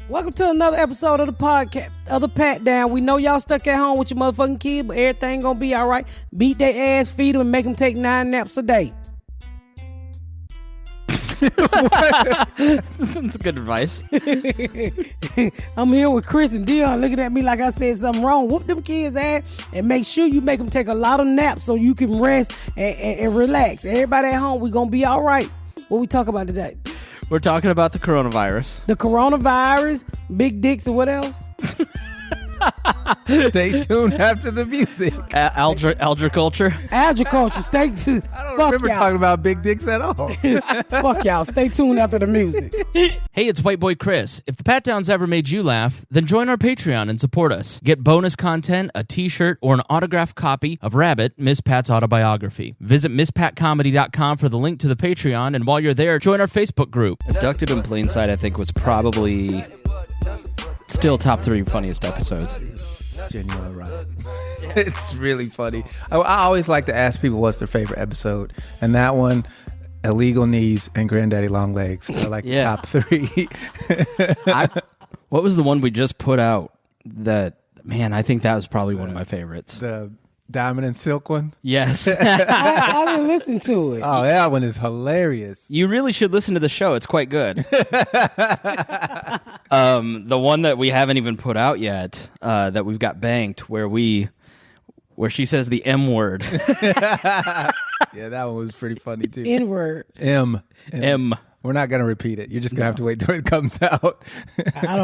Welcome to another episode of the podcast, of the Pat Down. We know y'all stuck at home with your motherfucking kids, but everything gonna be all right. Beat their ass, feed them, and make them take 9 naps a day. That's good advice. I'm here with Chris and Deon looking at me like I said something wrong. Whoop them kids' ass and make sure you make them take a lot of naps so you can rest and relax. Everybody at home, we gonna be all right. What we talk about today? We're talking about the coronavirus. The coronavirus, big dicks, and what else? Stay tuned after the music. Algaculture. Agriculture. Stay tuned. I don't remember talking about big dicks at all. Fuck y'all. Stay tuned after the music. Hey, it's White Boy Chris. If the Pat Downs ever made you laugh, then join our Patreon and support us. Get bonus content, a t-shirt, or an autographed copy of Rabbit, Miss Pat's autobiography. Visit MissPatComedy.com for the link to the Patreon, and while you're there, join our Facebook group. Abducted in Plain Sight, I think, was probably still top 3 funniest episodes. Genuinely right. It's really funny. I always like to ask people what's their favorite episode, and that one, Illegal Knees and Granddaddy Long Legs, are like the top 3. What was the one we just put out? That, man, I think that was probably one of my favorites. The Diamond and Silk one? Yes. I didn't listen to it. Oh, that one is hilarious. You really should listen to the show. It's quite good. The one that we haven't even put out yet, that we've got banked, where she says the M word. Yeah, that one was pretty funny too. N-word. M. We're not gonna repeat it. You're just gonna have to wait till it comes out. I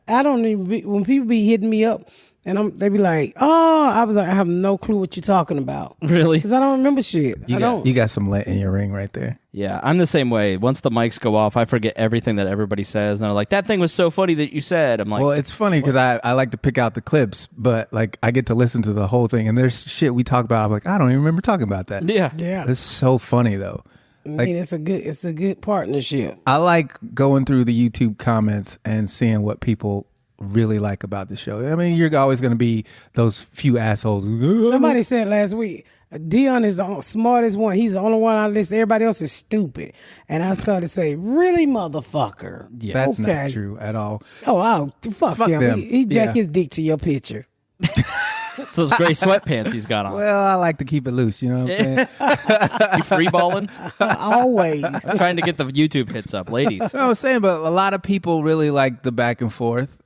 don't even when people be hitting me up and they be like, oh, I was like, I have no clue what you're talking about. Really? Because I don't remember shit. You got some lint in your ring right there. Yeah, I'm the same way. Once the mics go off, I forget everything that everybody says. And they're like, that thing was so funny that you said. I'm like, well, it's funny because I like to pick out the clips, but like I get to listen to the whole thing, and there's shit we talk about. I'm like, I don't even remember talking about that. Yeah. It's so funny though. I mean, it's a good partnership. I like going through the YouTube comments and seeing what people really like about the show. I mean, you're always going to be those few assholes. Somebody said last week, Deon is the smartest one. He's the only one on the list. Everybody else is stupid. And I started to say, really, motherfucker? Yeah. That's not true at all. Oh, fuck him. them. He jack his dick to your picture. It's those gray sweatpants he's got on. Well, I like to keep it loose, you know what I'm saying? You free balling? Always. I'm trying to get the YouTube hits up, ladies. No, I was saying, but a lot of people really like the back and forth.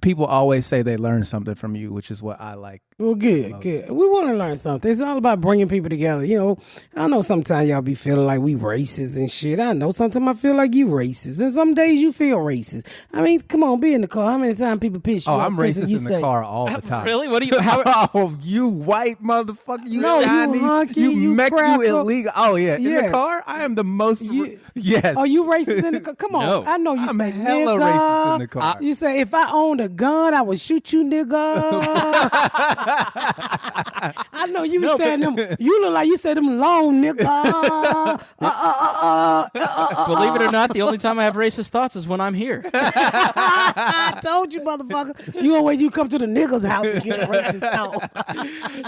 People always say they learn something from you, which is what I like. Well, good. We want to learn something. It's all about bringing people together. You know, I know sometimes y'all be feeling like we racist and shit. I know sometimes I feel like you racist, and some days you feel racist. I mean, come on, be in the car. How many times people piss you off? I'm racist in the car all the time. Really? What do you? Oh, you white motherfucker! You Chinese, you hunky, you illegal. Oh yeah, in the car, I am the most. Yes. Are you racist in the car? Come on, No. I know you. I'm say hella nigga. racist in the car. You say if I owned a gun, I would shoot you, nigga. I know you was saying them. You look like you said them long, nigga. Believe it or not, the only time I have racist thoughts is when I'm here. I told you, motherfucker. You gonna wait you come to the nigga's house to get a racist thought.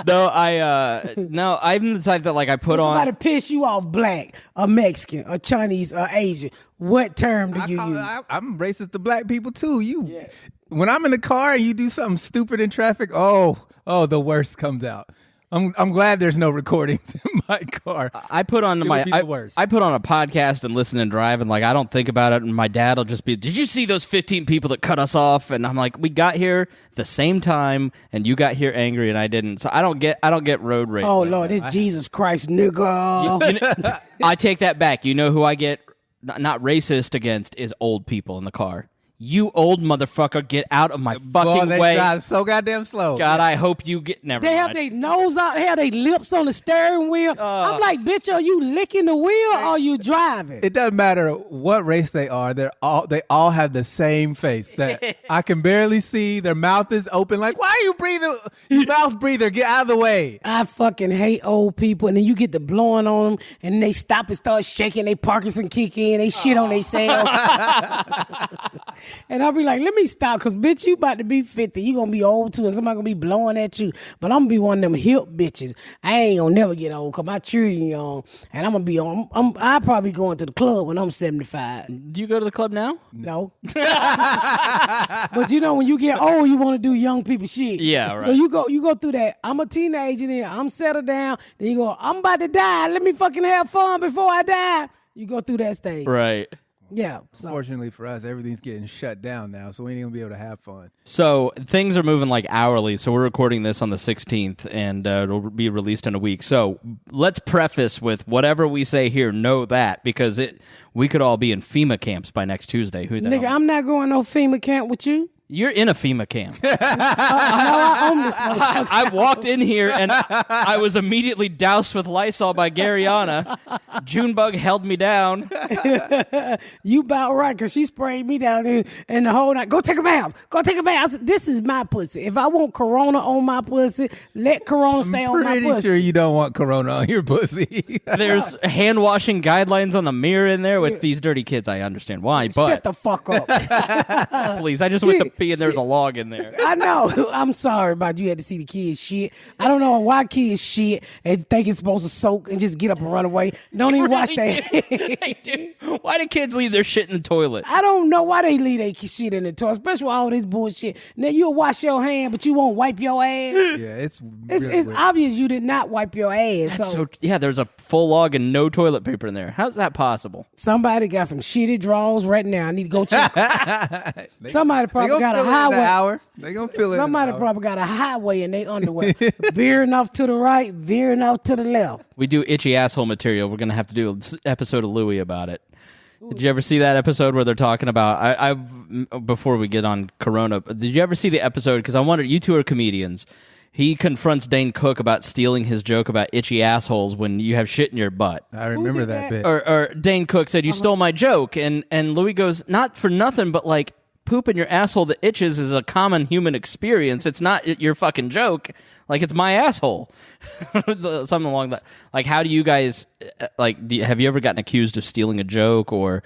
No, I'm the type that like I put on. Somebody piss you off, black, a Mexican, a Chinese, a Asian. What term do you use? I'm racist to black people too. When I'm in the car and you do something stupid in traffic, oh, the worst comes out. I'm glad there's no recordings in my car. I put on I put on a podcast and listen and drive, and like I don't think about it, and my dad will just be, did you see those 15 people that cut us off? And I'm like, we got here the same time, and you got here angry, and I didn't. So I don't get road rage. Oh Lord, it's Jesus Christ, nigga. I take that back. You know who I get not racist against is old people in the car. You old motherfucker, get out of my fucking they way. drive so goddamn slow. God, I hope you get... Never They mind. have their nose out, they have their lips on the steering wheel. I'm like, bitch, are you licking the wheel or are you driving? It doesn't matter what race they are. They all have the same face that I can barely see. Their mouth is open. Like, why are you breathing? You mouth breather, get out of the way. I fucking hate old people, and then you get the blowing on them, and they stop and start shaking. They Parkinson kick in. They shit on themselves. And I'll be like, let me stop, because, bitch, you about to be 50. You going to be old, too, and somebody going to be blowing at you. But I'm going to be one of them hip bitches. I ain't going to never get old, because my children young. And I'm going to be on. I'll probably go into the club when I'm 75. Do you go to the club now? No. But, when you get old, you want to do young people shit. Yeah, right. So you go through that. I'm a teenager, then I'm settled down. Then you go, I'm about to die. Let me fucking have fun before I die. You go through that stage. Right. Yeah. So. Fortunately for us, everything's getting shut down now, so we ain't gonna be able to have fun. So things are moving like hourly. So we're recording this on the 16th, and it'll be released in a week. So let's preface with whatever we say here. Know that, because we could all be in FEMA camps by next Tuesday. Who the Nigga, hell? I'm not going no FEMA camp with you. You're in a FEMA camp. I own this motherfucker. I walked in here and I was immediately doused with Lysol by Garyana. Junebug held me down. You about right, because she sprayed me down there and the whole night. Go take a bath. Go take a bath. I said, this is my pussy. If I want Corona on my pussy, let Corona stay on my pussy. Pretty sure you don't want Corona on your pussy. There's hand washing guidelines on the mirror in there with these dirty kids. I understand why, but Shut the fuck up. please, I just went to pee and there's a log in there. I know. I'm sorry about you had to see the kids shit. I don't know why kids shit and think it's supposed to soak and just get up and run away. Don't even watch that. They do. Why do kids leave their shit in the toilet? I don't know why they leave their shit in the toilet, especially with all this bullshit. Now you'll wash your hand, but you won't wipe your ass. Yeah, it's It's obvious you did not wipe your ass. So yeah, there's a full log and no toilet paper in there. How's that possible? Somebody got some shitty drawers right now. I need to go check. Somebody probably got a highway. They gonna feel it. Somebody probably got a highway in their underwear. Veering off to the right, veering off to the left. We do itchy asshole material. We're gonna have to do an episode of Louie about it. Did you ever see that episode where they're talking about? I before we get on Corona, did you ever see the episode? Because I wonder, you two are comedians. He confronts Dane Cook about stealing his joke about itchy assholes when you have shit in your butt. I remember that bit. Or Dane Cook said, you stole my joke. And Louis goes, not for nothing, but like, poop in your asshole that itches is a common human experience. It's not your fucking joke. Like, it's my asshole. Something along that. Like, how do you guys, have you ever gotten accused of stealing a joke or...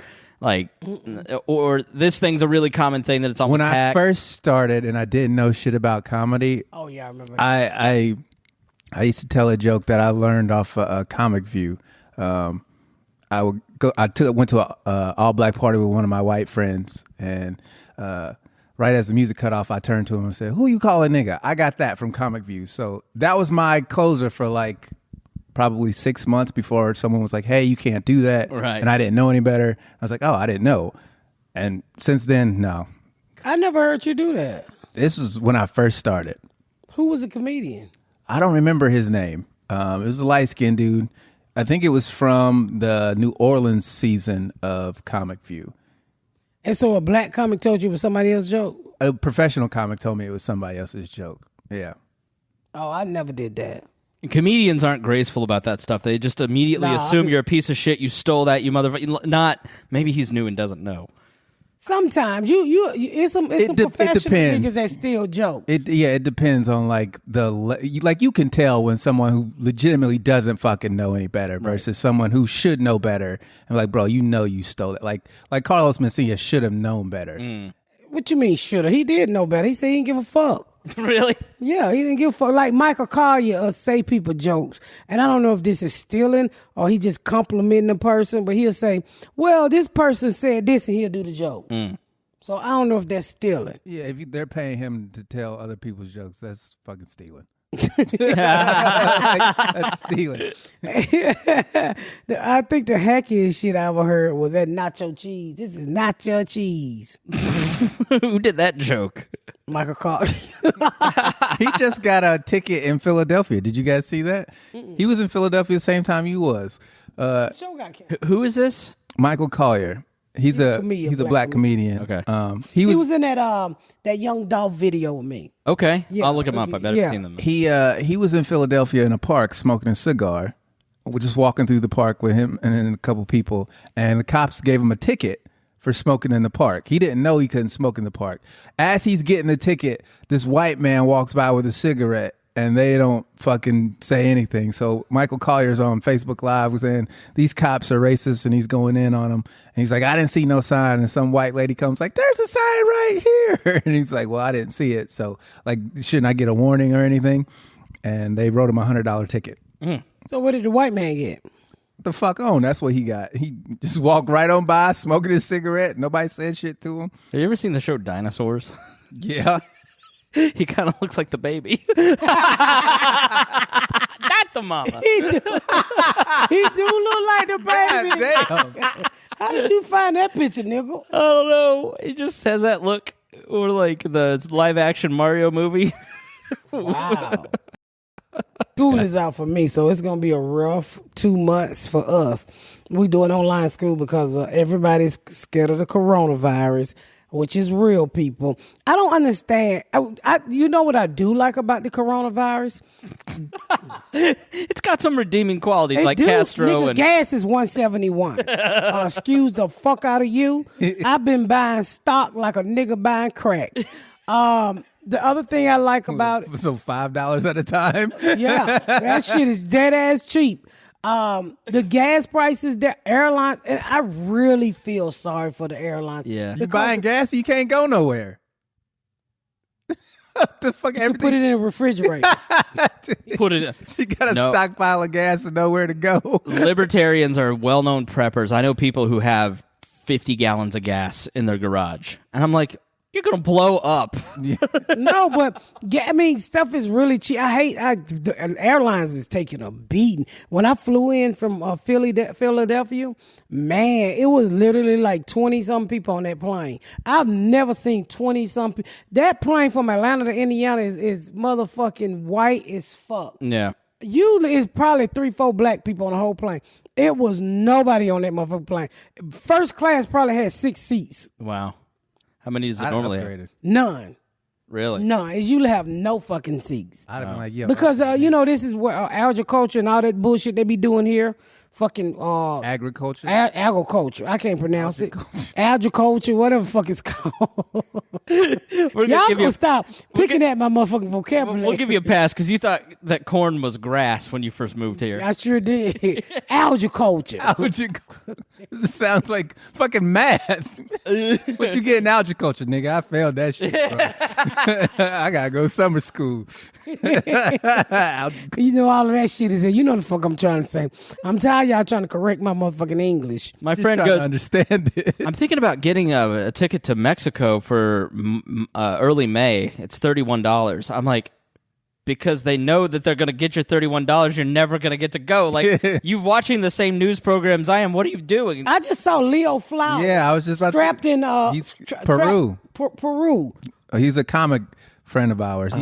or this thing's a really common thing that it's almost when I hacked. first started and I didn't know shit about comedy. Oh yeah, I remember that. I used to tell a joke that I learned off a Comic View. I would go. Went to a all black party with one of my white friends, and right as the music cut off, I turned to him and said, "Who you call a nigga?" I got that from Comic View, so that was my closer for like probably 6 months before someone was like, "Hey, you can't do that," right? And I didn't know any better. I was like, "Oh, I didn't know," and since then, no. I never heard you do that. This was when I first started. Who was a comedian? I don't remember his name. It was a light-skinned dude. I think it was from the New Orleans season of Comic View. And so a black comic told you it was somebody else's joke? A professional comic told me it was somebody else's joke. Yeah. Oh, I never did that. Comedians aren't graceful about that stuff. They just immediately assume you're a piece of shit. You stole that, you motherfucker. Not, maybe he's new and doesn't know. Sometimes it's some professional niggas that steal jokes. It depends on like you can tell when someone who legitimately doesn't fucking know any better versus someone who should know better. And like, bro, you stole it. Like Carlos Mencia should have known better. What you mean shoulda? He did know better. He said he didn't give a fuck. Really? Yeah, he didn't give a fuck. Like Michael Collier say people jokes. And I don't know if this is stealing or he just complimenting the person, but he'll say, well, this person said this, and he'll do the joke. So I don't know if that's stealing. Yeah, if they're paying him to tell other people's jokes, that's fucking stealing. That's stealing. I think the hackiest shit I ever heard was that nacho cheese. This is nacho cheese. Who did that joke? Michael Carter. He just got a ticket in Philadelphia. Did you guys see that? He was in Philadelphia the same time you was. The show got canceled. Who is this? Michael Collier. He's a black comedian. Okay. He was in that Young Dolph video with me. Okay. Yeah. I'll look him up. I bet I've seen them. He was in Philadelphia in a park smoking a cigar. We're just walking through the park with him and then a couple people, and the cops gave him a ticket for smoking in the park. He didn't know he couldn't smoke in the park. As he's getting the ticket, this white man walks by with a cigarette, and they don't fucking say anything. So Michael Collier's on Facebook Live was saying these cops are racist, and he's going in on them. And he's like, I didn't see no sign. And some white lady comes like, there's a sign right here. And he's like, well, I didn't see it. So like, shouldn't I get a warning or anything? And they wrote him $100 ticket. So what did the white man get? The fuck on. That's what he got. He just walked right on by, smoking his cigarette. Nobody said shit to him. Have you ever seen the show Dinosaurs? Yeah. He kind of looks like the baby. Not the mama. He do look like the baby. God damn. How did you find that picture, nigga? I don't know. He just has that look, or like the live action Mario movie. Wow. School is out for me, so it's gonna be a rough 2 months for us. We doing online school because everybody's scared of the coronavirus, which is real, people. I don't understand. You know what I do like about the coronavirus? It's got some redeeming qualities, Hey, like dude, Castro nigga, and gas is $171. Excuse the fuck out of you. I've been buying stock like a nigga buying crack. The other thing I like about it, So $5 at a time. yeah, that shit is dead ass cheap. The gas prices, the airlines, and I really feel sorry for the airlines. Yeah. You buying gas, you can't go nowhere. What the fuck? You put it in a refrigerator. put it. You got a No. stockpile of gas and nowhere to go. Libertarians are well-known preppers. I know people who have 50 gallons of gas in their garage, and I'm like, you're gonna blow up. No, but yeah, I mean, stuff is really cheap. The airlines is taking a beating. When I flew in from Philadelphia, man, it was literally like 20-some people on that plane. I've never seen 20-some people. That plane from Atlanta to Indiana is motherfucking white as fuck. Yeah. Usually it's probably 3-4 black people on the whole plane. It was nobody on that motherfucking plane. First class probably had 6 seats. Wow. How many does it normally have? None. Really? None. It usually have no fucking seats. I'd have been like, yo. Because you know, this is where agriculture and all that bullshit they be doing here. Fucking agriculture. agriculture. I can't pronounce it. Agriculture, whatever the fuck it's called. Y'all gonna stop picking at my motherfucking vocabulary. We'll give you a pass because you thought that corn was grass when you first moved here. I sure did. Agriculture. This sounds like fucking math. What you get in agriculture, nigga? I failed that shit, bro. I gotta go to summer school. You know all of that shit is there. You know the fuck I'm trying to say. I'm tired of y'all trying to correct my motherfucking English. My Just friend trying to goes, understand it. I'm thinking about getting a ticket to Mexico for early May. It's $31. I'm like, because they know that they're going to get your $31, you're never going to get to go. Like, you're watching the same news programs I am. What are you doing? I just saw Leo Flowers. Yeah, I was just about strapped to, in he's Peru. Peru. He's a comic friend of ours.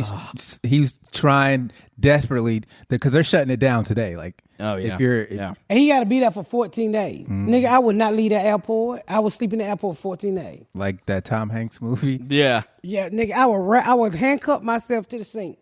He's trying desperately because they're shutting it down today. Like, if you're, yeah. And he got to be there for 14 days. Nigga, I would not leave the airport. I would sleep in the airport for 14 days. like that Tom Hanks movie. Yeah. Yeah, nigga, I would handcuff myself to the sink.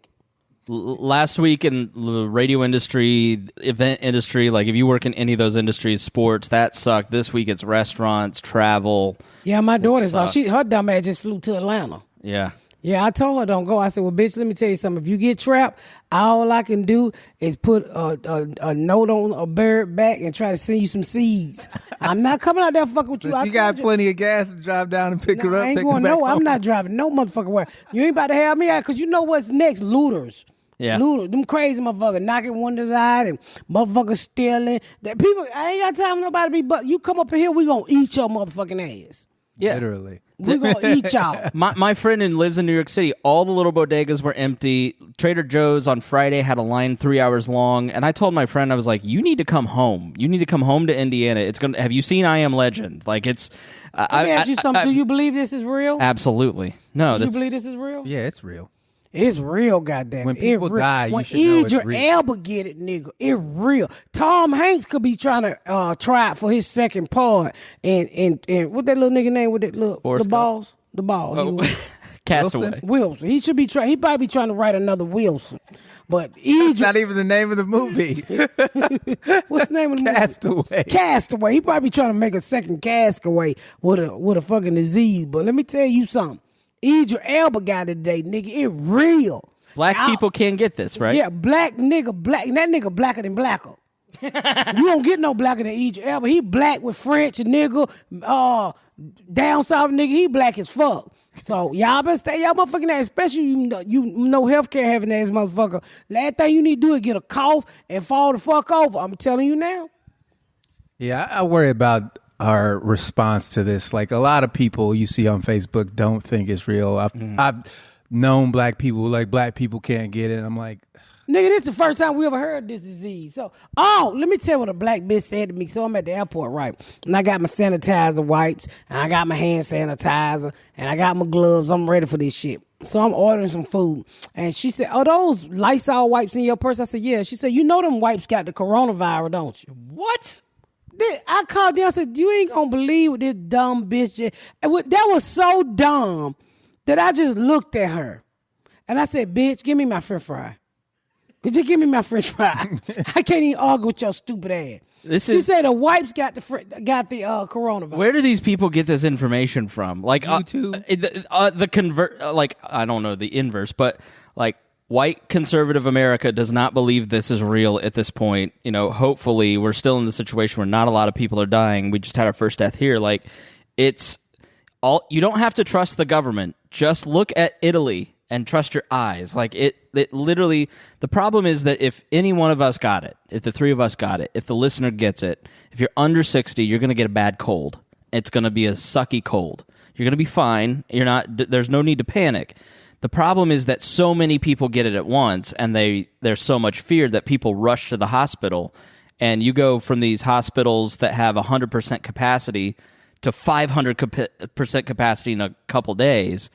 Last week in the radio industry, event industry, like if you work in any of those industries, sports, that sucked. This week it's restaurants, travel. Yeah, my daughter's sucks. her dumb ass just flew to Atlanta. Yeah. Yeah, I told her don't go. I said, well, bitch, let me tell you something. If you get trapped, all I can do is put a note on a bird back and try to send you some seeds. I'm not coming out there fucking with you. You got plenty of gas to drive down and pick her up. I ain't take going her back no. I'm home. not driving no motherfucking way. You ain't about to have me out because you know what's next? Looters. Yeah. Looters. Them crazy motherfuckers knocking windows out and motherfuckers stealing. That people, I ain't got time for nobody to be, but you come up in here, we gonna eat your motherfucking ass. Yeah. Literally. We gonna eat y'all. My friend lives in New York City. All the little bodegas were empty. Trader Joe's on Friday had a line 3 hours long. And I told my friend, I was like, you need to come home. You need to come home to Indiana. It's gonna. Have you seen I Am Legend? Like it's. Let me ask you something. Do you believe this is real? Absolutely. No. Do you believe this is real? Yeah, it's real. It's real, goddamn. When people die, you when should know it's Idris real. Elba get it, nigga, it real. Tom Hanks could be trying to try it for his second part, and what that little nigga name with that little Forrest the ball. Oh. Castaway. Wilson. He should be trying. He probably be trying to write another Wilson, but That's Idris. not even the name of the movie. What's the name of the movie? Castaway. Castaway. He probably trying to make a second Castaway with a fucking disease. But let me tell you something. Idris Elba got it today, nigga. It real. Black people can't get this, right? Yeah, black. That nigga blacker than blacker. You don't get no blacker than Egypt ever. He black with French nigga, down south nigga. He black as fuck. So y'all better stay y'all motherfucking ass, especially you know healthcare having ass motherfucker. Last thing you need to do is get a cough and fall the fuck over. I'm telling you now. Yeah, I worry about our response to this. Like a lot of people you see on Facebook don't think it's real. I've known black people like black people can't get it. I'm like, nigga, this is the first time we ever heard this disease. So, let me tell you what a black bitch said to me. So I'm at the airport, right? And I got my sanitizer wipes, and I got my hand sanitizer, and I got my gloves. I'm ready for this shit. So I'm ordering some food. And she said, "Oh, those Lysol wipes in your purse?" I said, "Yeah." She said, "You know them wipes got the coronavirus, don't you?" What? Then I called down and said, "You ain't gonna believe what this dumb bitch did." That was so dumb that I just looked at her. And I said, "Bitch, give me my french fry. Just give me my french fry." I can't even argue with your stupid ass. She said the wipes got the coronavirus. Where do these people get this information from? Like YouTube. The convert, like I don't know the inverse, but like white conservative America does not believe this is real at this point. You know, hopefully we're still in the situation where not a lot of people are dying. We just had our first death here. Like it's all, you don't have to trust the government. Just look at Italy and trust your eyes. Like it literally, the problem is that if any one of us got it, if the three of us got it, if the listener gets it, if you're under 60, you're going to get a bad cold. It's going to be a sucky cold. You're going to be fine. There's no need to panic. The problem is that so many people get it at once, and there's so much fear that people rush to the hospital, and you go from these hospitals that have 100% capacity to 500% capacity in a couple days.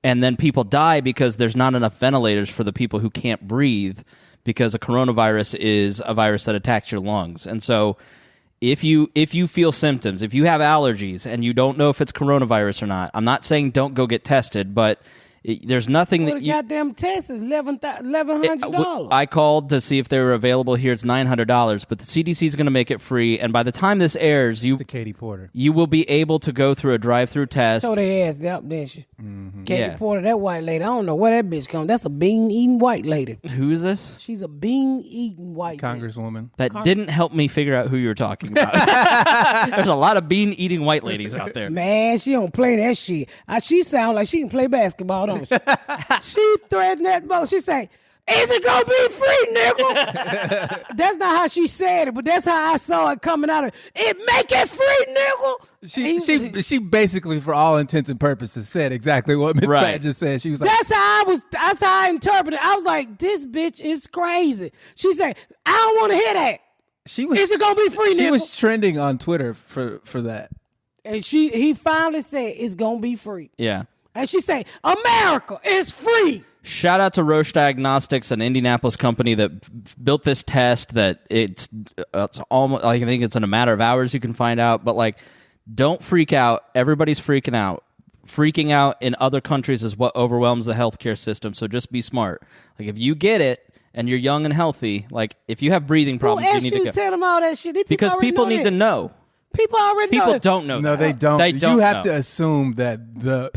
And then people die because there's not enough ventilators for the people who can't breathe, because a coronavirus is a virus that attacks your lungs. And so if you feel symptoms, if you have allergies and you don't know if it's coronavirus or not, I'm not saying don't go get tested, but there's nothing that you... goddamn test is $1,100. I called to see if they were available here. It's $900, but the CDC is going to make it free. And by the time this airs, it's a Katie Porter. You will be able to go through a drive-through test. So they asked up, didn't she? Mm-hmm. Katie Porter, that white lady. I don't know where that bitch comes. That's a bean-eating white lady. Who is this? She's a bean-eating white Congresswoman. That didn't help me figure out who you were talking about. There's a lot of bean-eating white ladies out there. Man, she don't play that shit. She sound like she can play basketball, don't she? She threatened that boat. She say, "Is it gonna be free, nigga?" That's not how she said it, but that's how I saw it coming out of it. Make it free, nigga. She basically, for all intents and purposes, said exactly what Miss Pat just said. She was like, that's how I interpreted it. I was like, this bitch is crazy. She said, "I don't want to hear that." Is it gonna be free, nigga? She was trending on Twitter for that. And he finally said it's gonna be free. Yeah. And she say, "America is free." Shout out to Roche Diagnostics, an Indianapolis company that built this test that it's almost, I think it's in a matter of hours you can find out. But like, don't freak out. Everybody's freaking out. Freaking out in other countries is what overwhelms the healthcare system. So just be smart. Like if you get it and you're young and healthy, like if you have breathing problems, you need to go. Tell them all that shit. Because people need to know. People already know. People don't know. No, that. they don't. They don't you have know. to assume that the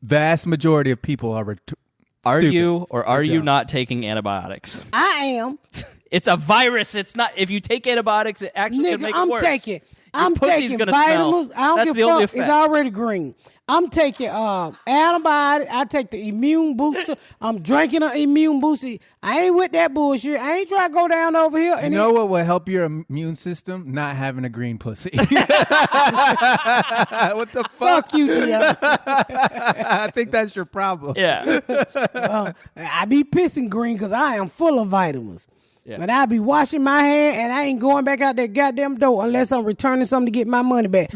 vast majority of people are Are stupid. you or are you not taking antibiotics? I am. It's a virus. It's not. If you take antibiotics, it actually can make it worse. I'm taking vitamins. I don't give a fuck. It's already green. I'm taking antibiotics. I take the immune booster. I'm drinking an immune booster. I ain't with that bullshit. I ain't trying to go down over here. You know what will help your immune system? Not having a green pussy. What the fuck? Fuck you, Deon. I think that's your problem. Yeah. I be pissing green because I am full of vitamins. Yeah. But I be washing my hand and I ain't going back out that goddamn door unless I'm returning something to get my money back.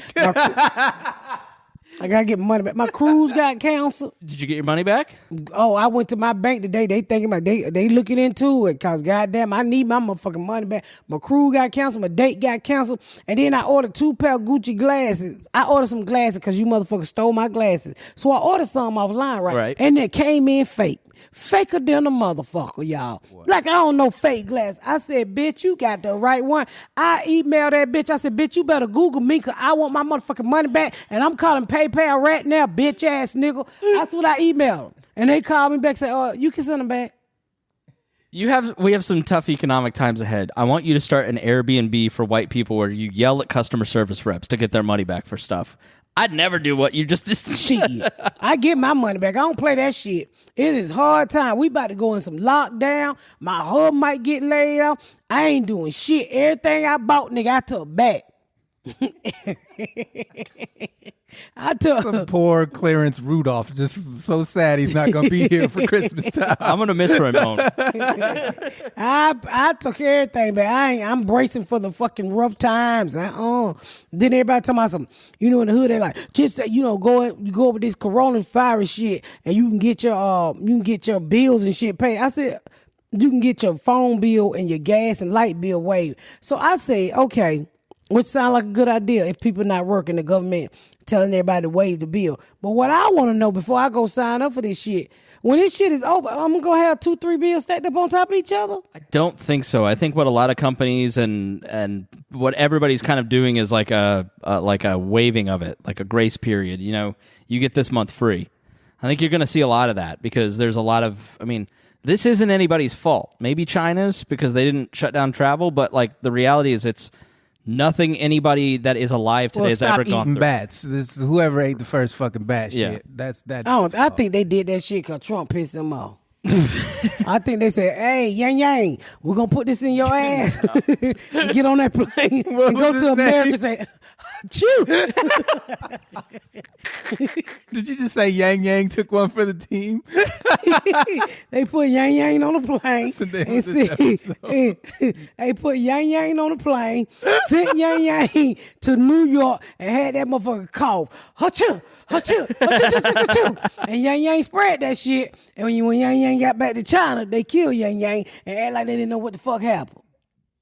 I gotta get my money back. My cruise got canceled. Did you get your money back? Oh, I went to my bank today. They thinking about they looking into it because goddamn, I need my motherfucking money back. My cruise got canceled. My date got canceled. And then I ordered 2 pair of Gucci glasses. I ordered some glasses because you motherfuckers stole my glasses. So I ordered some offline, right? And it came in fake. Faker than a motherfucker, y'all. What? Like, I don't know fake glass. I said, bitch, you got the right one. I emailed that bitch. I said, bitch, you better Google me because I want my motherfucking money back. And I'm calling PayPal right now, bitch ass nigga. That's what I emailed. And they called me back and said, oh, you can send them back. We have some tough economic times ahead. I want you to start an Airbnb for white people where you yell at customer service reps to get their money back for stuff. I'd never do what you just Shit. I get my money back. I don't play that shit. It is hard time. We about to go in some lockdown. My hub might get laid off. I ain't doing shit. Everything I bought, nigga, I took back. I took Some poor Clarence Rudolph, just so sad he's not gonna be here for Christmas time. I'm gonna miss Ramon. I took everything, but I'm bracing for the fucking rough times. Then everybody talking about some, in the hood, they like, just that, you go over this coronavirus shit and you can get your bills and shit paid. I said, you can get your phone bill and your gas and light bill waived. So I say, okay, which sounds like a good idea if people not working, the government telling everybody to waive the bill. But what I want to know before I go sign up for this shit, when this shit is over, I'm going to have 2-3 bills stacked up on top of each other? I don't think so. I think what a lot of companies and what everybody's kind of doing is like a waiving of it, like a grace period. You get this month free. I think you're going to see a lot of that because there's a lot of, this isn't anybody's fault. Maybe China's because they didn't shut down travel, but like the reality is it's nothing anybody that is alive today has ever gone through. Bats. This is whoever ate the first fucking bat. Yeah. Shit. That's that. I think they did that shit because Trump pissed them off. I think they said, "Hey, Yang, we're gonna put this in your ass. And get on that plane and go to America." And say, "Chew." Did you just say Yang took one for the team? They put Yang on the plane. They put Yang on the plane, sent Yang to New York, and had that motherfucker cough. Achoo, achoo, achoo, achoo, achoo. And Yang spread that shit. And when Yang got back to China, they killed Yang and act like they didn't know what the fuck happened.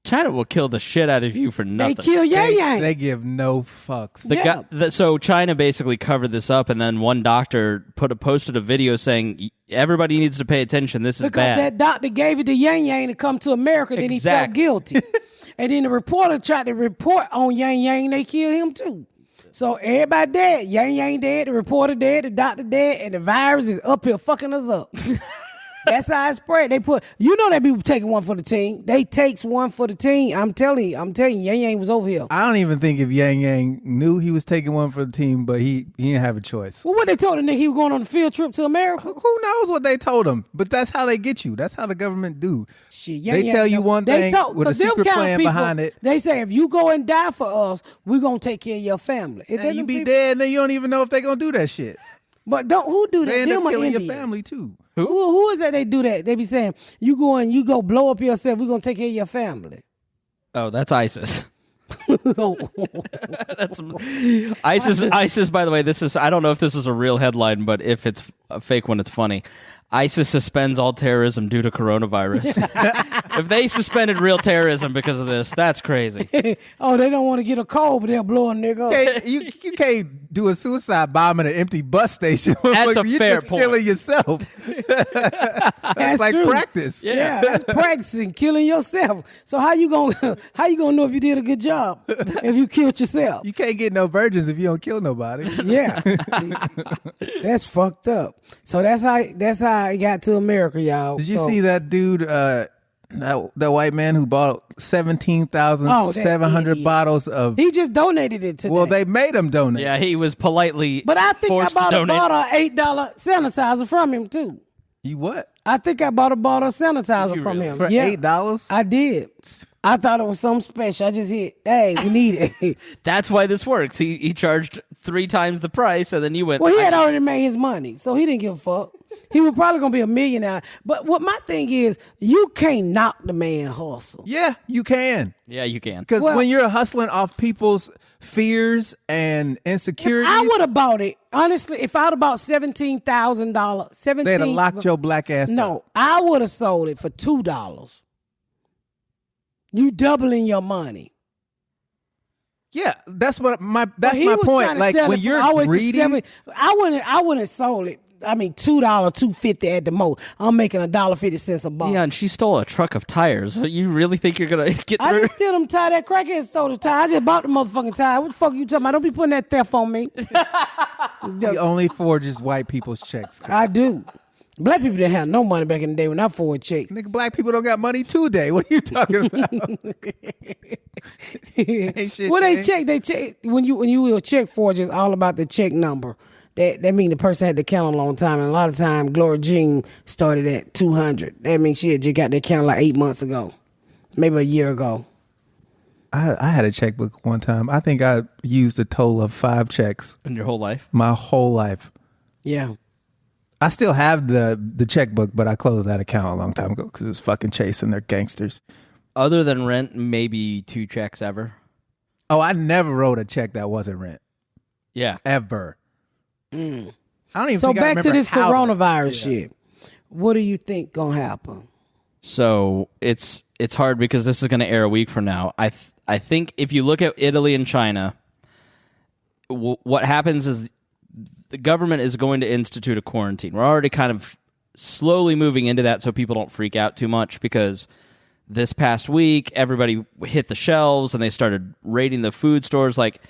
China will kill the shit out of you for nothing. They kill Yang. They give no fucks. So China basically covered this up, and then one doctor posted a video saying everybody needs to pay attention. This is because bad. That doctor gave it to Yang to come to America. Then he felt guilty. And then the reporter tried to report on Yang. They killed him too. So everybody dead. Yang dead. The reporter dead. The doctor dead. And the virus is up here fucking us up. That's how it spread. They they be taking one for the team. They takes one for the team. I'm telling you, Yang was over here. I don't even think if Yang knew he was taking one for the team, but he didn't have a choice. Well, what they told the nigga, he was going on a field trip to America? Who knows what they told him? But that's how they get you. That's how the government do. Shit, they tell you one thing with a secret plan behind it. They say, if you go and die for us, we're going to take care of your family. And you be dead, and then you don't even know if they're going to do that shit. But who do that? They end up killing your family, too. Who is that they do that? They be saying, you go blow up yourself, we're going to take care of your family. Oh, that's ISIS. That's ISIS, by the way, I don't know if this is a real headline, but if it's a fake one, it's funny. ISIS suspends all terrorism due to coronavirus. If they suspended real terrorism because of this, that's crazy. Oh, they don't want to get a cold, but they'll blow a nigga up. You can't do a suicide bomb at an empty bus station. That's a You're fair just point. killing yourself. That's like true. practice. Yeah, that's practicing killing yourself. So how you gonna know if you did a good job if you killed yourself? You can't get no virgins if you don't kill nobody. Yeah, that's fucked up. So that's how it got to America, y'all. Did you see that dude? That white man who bought 17,700 bottles of. He just donated it to. Well, they made him donate. Yeah, he was politely. But I think I bought a bottle of $8 sanitizer from him too. You what? I think I bought a bottle of sanitizer from him. For $8? I did. I thought it was something special. I just hit, hey, we need it. That's why this works. He charged 3 times the price, and then you went. Well, he had already made his money, so he didn't give a fuck. He was probably gonna be a millionaire. But what my thing is, you can't knock the man hustle. Yeah, you can. Yeah, you can. Because when you're hustling off people's fears and insecurities, I would have bought it. Honestly, if I'd have bought $17,000, they'd have locked your black ass up. No, I would have sold it for $2. You doubling your money. Yeah, that's my point. Like when you're greedy, I wouldn't have sold it. I mean, $2, $2.50 at the most. I'm making $1.50 a bottle. Yeah, and she stole a truck of tires. You really think you're gonna get through? I just steal them tire. That crackhead stole the tire. I just bought the motherfucking tire. What the fuck are you talking about? Don't be putting that theft on me. he only forges white people's checks. I do. Black people didn't have no money back in the day when I forward checks. Nigga, black people don't got money today. What are you talking about? Ain't shit, Well, man. they check when you will check forge, it's all about the check number. That mean the person had to count a long time, and a lot of time Gloria Jean started at 200. That means she had just got that count like 8 months ago, maybe a year ago. I had a checkbook one time. I think I used a total of 5 checks In your whole life? my whole life. Yeah. I still have the checkbook, but I closed that account a long time ago because it was fucking Chase and they're gangsters. Other than rent, maybe 2 checks ever. Oh, I never wrote a check that wasn't rent. Yeah. Ever. I don't even So think I back to remember this how- coronavirus shit. What do you think gonna happen? So it's hard because this is going to air a week from now. I think if you look at Italy and China, what happens is the government is going to institute a quarantine. We're already kind of slowly moving into that so people don't freak out too much because this past week, everybody hit the shelves and they started raiding the food stores. Like,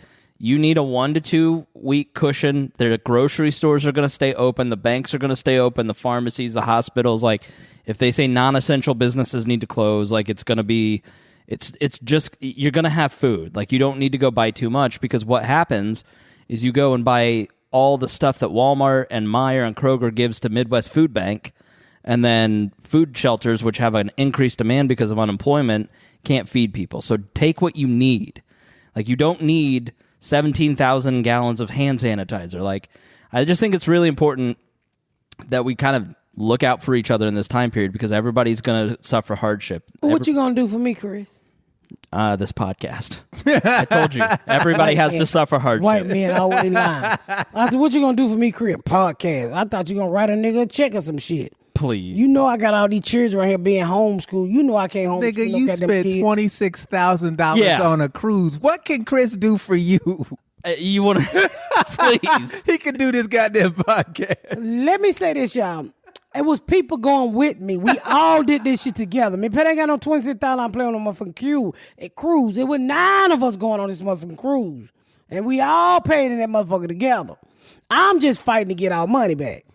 you need a 1 to 2 week cushion. The grocery stores are going to stay open. The banks are going to stay open. The pharmacies, the hospitals. Like, if they say non-essential businesses need to close, like, it's going to be, it's just, you're going to have food. Like, you don't need to go buy too much because what happens is you go and buy all the stuff that Walmart and Meijer and Kroger gives to Midwest Food Bank, and then food shelters, which have an increased demand because of unemployment, can't feed people. So take what you need. Like, you don't need 17,000 gallons of hand sanitizer. Like, I just think it's really important that we kind of look out for each other in this time period because everybody's going to suffer hardship. What you gonna do for me, Chris? This podcast. I told you, everybody has to suffer hardship. White men always lying. I said, what you gonna do for me, Chris? Podcast. I thought you gonna write a nigga a check or some shit. Please. You know I got all these children right here being homeschooled. You know I can't homeschool. Nigga, no you goddamn spent kid. $26,000 Yeah. on a cruise. What can Chris do for you? You want to, please. He can do this goddamn podcast. Let me say this, y'all. It was people going with me. We all did this shit together. Me, Pat ain't got no $26,000 I'm playing on a motherfucking cruise. It was 9 of us going on this motherfucking cruise. And we all paid in that motherfucker together. I'm just fighting to get our money back.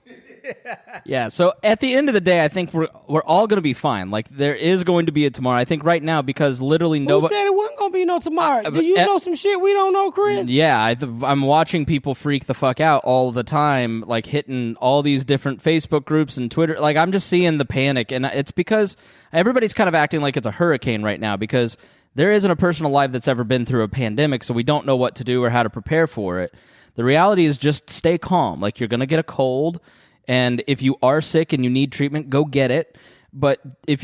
Yeah, so at the end of the day, I think we're all going to be fine. Like, there is going to be a tomorrow. I think right now, because literally Who nobody... said it wasn't going to be no tomorrow? Do you know some shit we don't know, Chris? Yeah, I'm watching people freak the fuck out all the time, like hitting all these different Facebook groups and Twitter. Like, I'm just seeing the panic, and it's because everybody's kind of acting like it's a hurricane right now because there isn't a person alive that's ever been through a pandemic, so we don't know what to do or how to prepare for it. The reality is just stay calm. Like, you're going to get a cold, and if you are sick and you need treatment, go get it. But if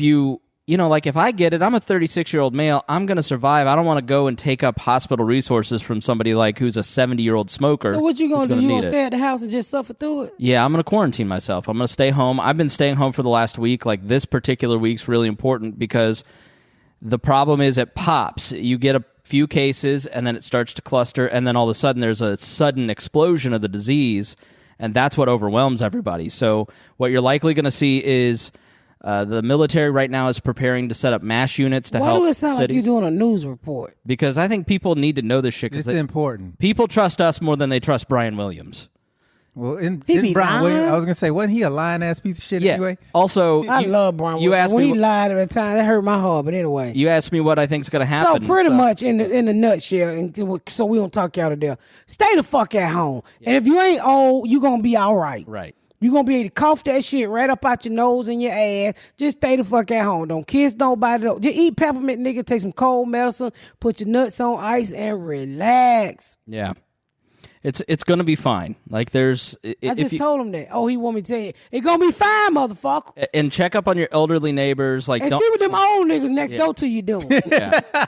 like if I get it, I'm a 36-year-old male. I'm going to survive. I don't want to go and take up hospital resources from somebody like who's a 70-year-old smoker. So what you going to do? You going to need stay at the house and just suffer through it? Yeah, I'm going to quarantine myself. I'm going to stay home. I've been staying home for the last week. Like, this particular week's really important because the problem is it pops. You get a few cases and then it starts to cluster, and then all of a sudden there's a sudden explosion of the disease, and that's what overwhelms everybody. So what you're likely going to see is the military right now is preparing to set up mass units to help Why do it sound like cities. you're doing a news report? Because I think people need to know this shit. It's important. People trust us more than they trust Brian Williams. Well, He didn't be Brian Williams, lying. I was going to say, wasn't he a lying-ass piece of shit Yeah. anyway? Also, I love Brian you Williams. asked When me he lied at the time, that hurt my heart. But anyway. You asked me what I think's going to So happen. pretty much in the nutshell, so we don't talk you out of there. Stay the fuck at home. And if you ain't old, you going to be all right. Right. You going to be able to cough that shit right up out your nose and your ass. Just stay the fuck at home. Don't kiss nobody. Just eat peppermint, nigga. Take some cold medicine. Put your nuts on ice and relax. Yeah. It's going to be fine. Like, there's... I just told him that. Oh, he want me to tell you. It's going to be fine, motherfucker. And check up on your elderly neighbors. Like, And don't... see what them old niggas next door to you doing.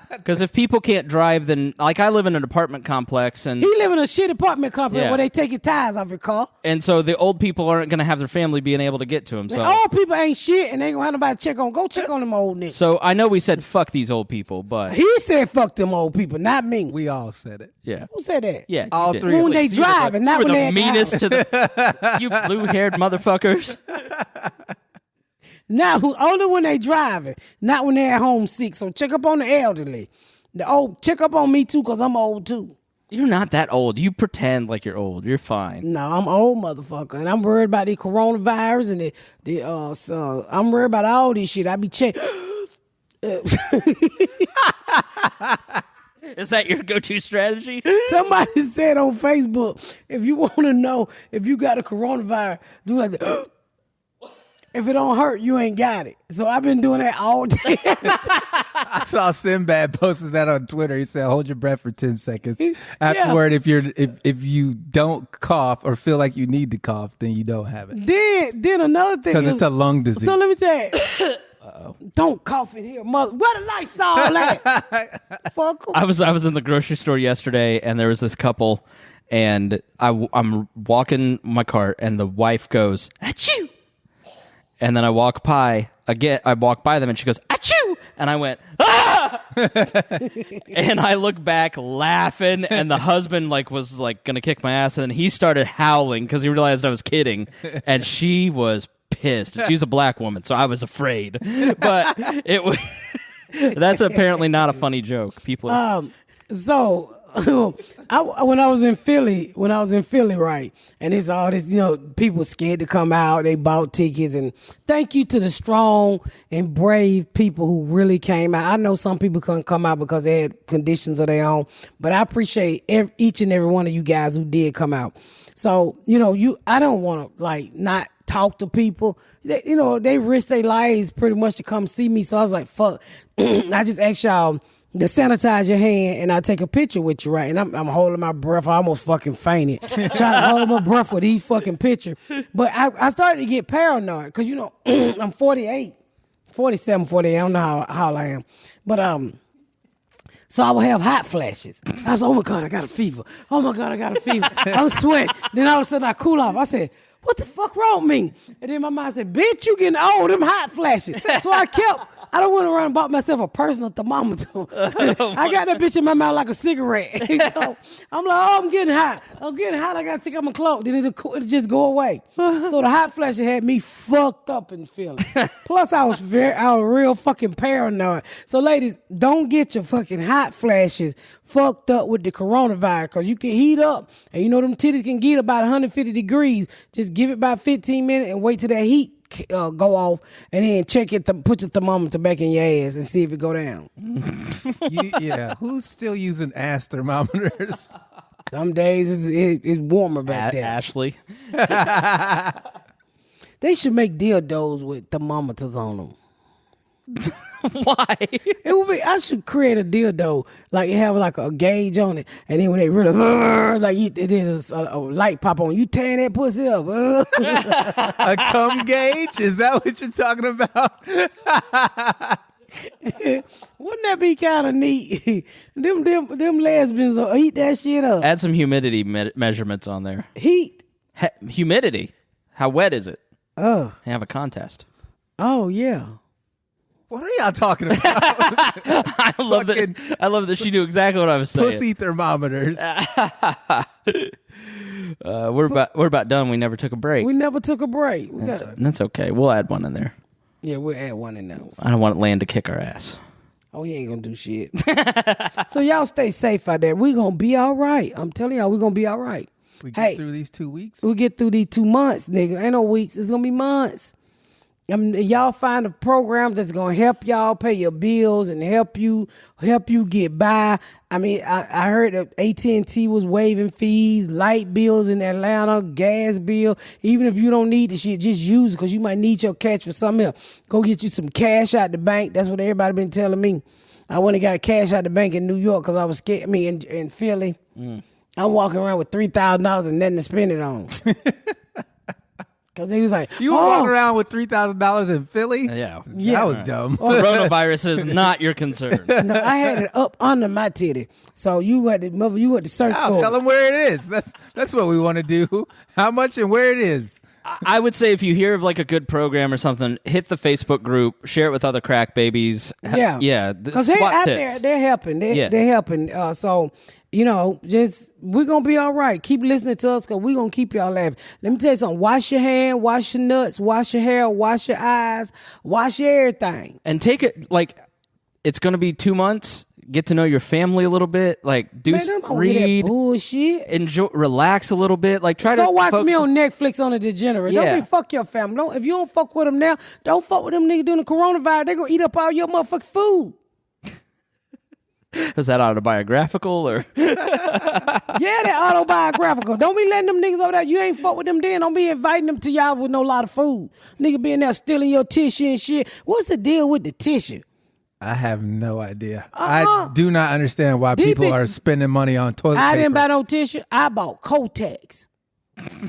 Because if people can't drive, then... Like, I live in an apartment complex, and He live in a shit apartment complex Yeah. where they take your tires off your car. so the old people aren't going to have their family being able to get to them. So, Old people ain't shit and they ain't gonna have nobody check on. Go check on them old niggas. so I know we said fuck these old people, but... He said fuck them old people, not me. We all said it. Yeah. Who said that? Yeah. All you did. three of When they Please, you were driving, not you were when the they at the meanest house. to the... You blue-haired motherfuckers. Only when they driving, not when they at home sick. So check up on the elderly. The old, check up on me too, cause I'm old too. You're not that old. You pretend like you're old. You're fine. No, I'm old motherfucker, and I'm worried about the coronavirus and so I'm worried about all this shit. I be checking. Is that your go-to strategy? Somebody said on Facebook, if you want to know if you got a coronavirus, do like that. If it don't hurt, you ain't got it. So I've been doing that all day. I saw Sinbad posted that on Twitter. He said, "Hold your breath for 10 seconds. Afterward, if you don't cough or feel like you need to cough, then you don't have it. Then another thing Because it's a lung disease." So let me say, don't cough in here, mother. Where the lights all at? Fuck 'em. I was in the grocery store yesterday, and there was this couple, and I'm walking my cart, and the wife goes, "Achoo!" And then I walk by them, and she goes, "Achoo!" And I went, "Ah!" And I look back laughing, and the husband was gonna kick my ass, and then he started howling because he realized I was kidding, and she was pissed. She's a black woman, so I was afraid. But it was that's apparently not a funny joke. People. So when I was in Philly, right, and it's all this, people scared to come out. They bought tickets, and thank you to the strong and brave people who really came out. I know some people couldn't come out because they had conditions of their own, but I appreciate each and every one of you guys who did come out. So I don't want to not talk to people. They risk their lives pretty much to come see me. So I was like, fuck. I just asked y'all to sanitize your hand, and I take a picture with you, right? And I'm holding my breath. I almost fucking fainted trying to hold my breath with these fucking pictures. But I started to get paranoid because, I'm 47, 48. I don't know how I am. But so I would have hot flashes. I was, oh my God, I got a fever. Oh my God, I got a fever. I'm sweating. Then all of a sudden I cool off. I said, what the fuck wrong with me? And then my mind said, bitch, you getting old, them hot flashes. So I don't want to run and bought myself a personal thermometer. I got that bitch in my mouth like a cigarette. So I'm like, oh, I'm getting hot. I got to take off my clothes. Then it'll just go away. So the hot flashes had me fucked up in Philly. Plus, I was real fucking paranoid. So ladies, don't get your fucking hot flashes fucked up with the coronavirus, because you can heat up. And them titties can get about 150 degrees. Just give it about 15 minutes and wait till that heat go off, and then put your thermometer back in your ass and see if it go down. Who's still using ass thermometers? Some days it's warmer back there. Ashley. They should make dildos with thermometers on them. Why? It would be. I should create a dildo it have a gauge on it, and then when they really there's a light pop on, you tearing that pussy up. A cum gauge? Is that what you're talking about? Wouldn't that be kind of neat? them lesbians will eat that shit up. Add some humidity measurements on there. Heat. Humidity. How wet is it? Oh. Have a contest. Oh yeah. What are y'all talking about? I love that she knew exactly what I was saying. Pussy thermometers. We're about done. We never took a break. We never took a break. That's okay. We'll add one in there. Yeah, we'll add one in there. I don't want Land to kick our ass. Oh, he ain't gonna do shit. So y'all stay safe out there. We gonna be all right. I'm telling y'all, we gonna be all right. We get through these 2 weeks. We get through these 2 months, nigga. Ain't no weeks. It's gonna be months. Y'all find a program that's gonna help y'all pay your bills and help you get by. I heard that AT&T was waiving fees, light bills in Atlanta, gas bill. Even if you don't need the shit, just use it, because you might need your cash for something else. Go get you some cash out the bank. That's what everybody been telling me. I went and got cash out the bank in New York because I was scared. In Philly, I'm walking around with $3,000 and nothing to spend it on. Because he was like, you walking around with $3,000 in Philly? Yeah. That was dumb. Coronavirus is not your concern. No, I had it up under my titty. So you had to search for it. Tell them where it is. That's what we want to do. How much and where it is. I would say if you hear of a good program or something, hit the Facebook group, share it with other crack babies. Yeah. Yeah. Because they're out there. They're helping. They're helping. So, we're going to be all right. Keep listening to us, because we're going to keep y'all laughing. Let me tell you something. Wash your hand, wash your nuts, wash your hair, wash your eyes, wash your everything. And take it, it's going to be 2 months. get to know your family a little bit. Like, do read, bullshit. Enjoy, relax a little bit. Like, try to go watch me on Netflix on a degenerate. Yeah. Don't be fuck your family. If you don't fuck with them now, don't fuck with them niggas doing the coronavirus. They gonna eat up all your motherfucking food. Is that autobiographical or? Yeah, that autobiographical. Don't be letting them niggas over there. You ain't fuck with them then. Don't be inviting them to y'all with no lot of food. Nigga be in there stealing your tissue and shit. What's the deal with the tissue? I have no idea. I do not understand why people are spending money on toilet paper. I didn't buy no tissue. I bought Kotex.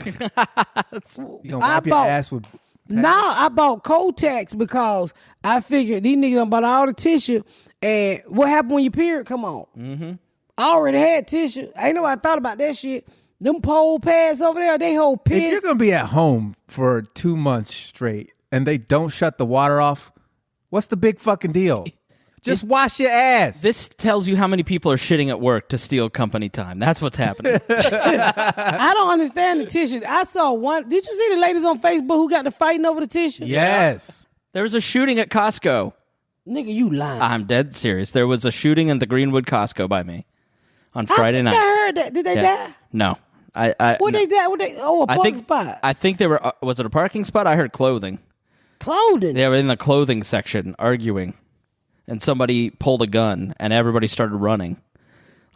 You gonna wipe your ass with? I bought Kotex because I figured these niggas done bought all the tissue. And what happened when your period come on? Mm-hmm. I already had tissue. Ain't nobody thought about that shit. Them pole pads over there, they hold piss. If you're gonna be at home for 2 months straight and they don't shut the water off, what's the big fucking deal? Just wash your ass. This tells you how many people are shitting at work to steal company time. That's what's happening. I don't understand the tissue. I saw one. Did you see the ladies on Facebook who got to fighting over the tissue? Yes. There was a shooting at Costco. Nigga, you lying. I'm dead serious. There was a shooting in the Greenwood Costco by me on Friday night. I heard that. Did they die? No. What they die? A parking spot. I think they were. Was it a parking spot? I heard clothing. Clothing? They were in the clothing section arguing, and somebody pulled a gun, and everybody started running.